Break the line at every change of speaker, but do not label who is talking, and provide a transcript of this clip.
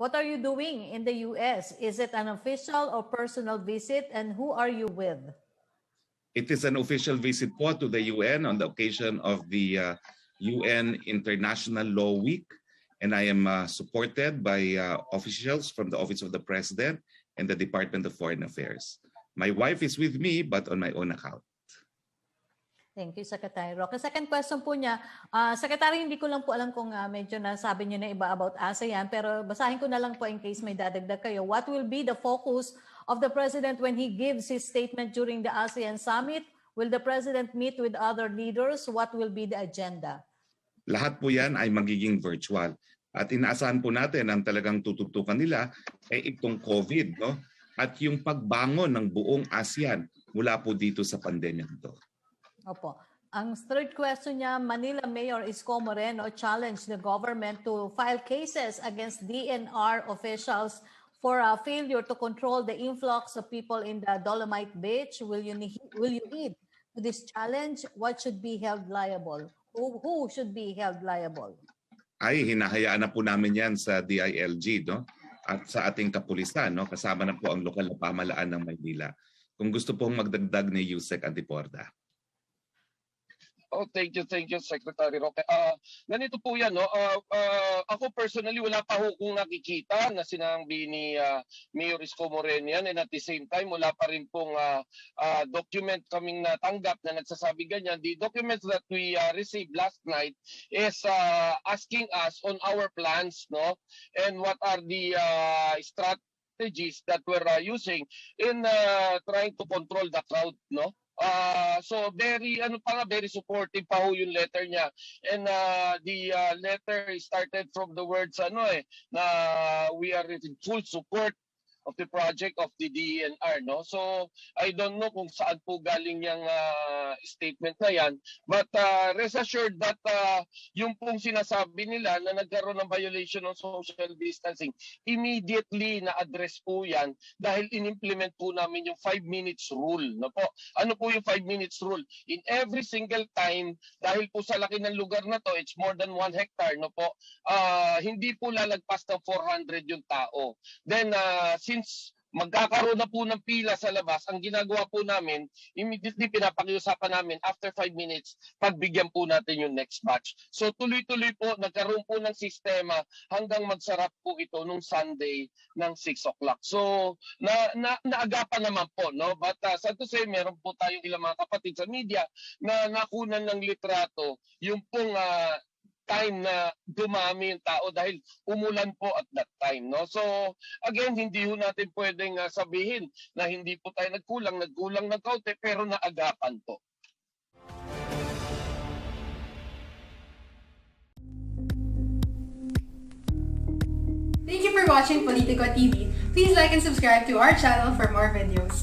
What are you doing in the US? Is it an official or personal visit, and who are you with?
It is an official visit po to the UN on the occasion of the UN International Law Week, and I am supported by officials from the Office of the President and the Department of Foreign Affairs. My wife is with me, but on my own account.
Thank you, Secretary Roque. Second question po niya, Secretary, hindi ko lang po alam kung medyo nasabi niyo na iba about ASEAN, pero basahin ko na lang po in case may dadagdag kayo. What will be the focus of the President when he gives his statement during the ASEAN Summit? Will the President meet with other leaders? What will be the agenda?
Lahat po yan ay magiging virtual. At inaasahan po natin ang talagang tututukan nila ay itong COVID, no? At yung pagbangon ng buong ASEAN mula po dito sa pandemya nito.
Opo. Ang third question niya, Manila Mayor Isko Moreno challenged the government to file cases against DNR officials for a failure to control the influx of people in the Dolomite Beach. Will you heed to this challenge? What should be held liable? Who should be held liable?
Ay, hinahayaan na po namin yan sa DILG, no? At sa ating kapulisan, no? Kasama na po ang lokal na pamahalaan ng Maynila. Kung gusto pong magdagdag ni Yusek Antiporda.
Oh, thank you, Secretary Roque. Ganito po yan, no? Ako personally, wala pa ho kong nakikita na sinabi ni Mayor Isko Moreno yan, and at the same time, wala pa rin pong document kaming natanggap na nagsasabi ganyan. The documents that we received last night is asking us on our plans, no? And what are the strategies that we're using in trying to control the crowd, no? So very very supportive pa ho yung letter niya, and the letter started from the words na we are in full support of the project of the DNR, no? So I don't know kung saan po galing yung statement na yan, but rest assured that yung pong sinasabi nila na nagkaroon ng violation ng social distancing, immediately na-address po yan dahil in-implement po namin yung 5 minutes rule, no po? Ano po yung 5 minutes rule? In every single time, dahil po sa laki ng lugar na to, it's more than 1 hectare, no po? Hindi po lalagpas ng 400 yung tao. Then since magkakaroon na po ng pila sa labas, ang ginagawa po namin, immediately pinapakiusapan namin after 5 minutes, pagbigyan po natin yung next batch. So tuloy-tuloy po, nagkaroon po ng sistema hanggang magsarap po ito nung Sunday ng 6 o'clock. So naagapan naman po, no? But sad to say, meron po tayong ilang mga kapatid sa media na nakunan ng litrato yung pong time na dumami yung tao dahil umulan po at that time, no? So again, hindi ho natin pwedeng sabihin na hindi po tayo nagkulang ng kaunti, pero naagapan po.
Thank you for watching Politico TV. Please like and subscribe to our channel for more videos.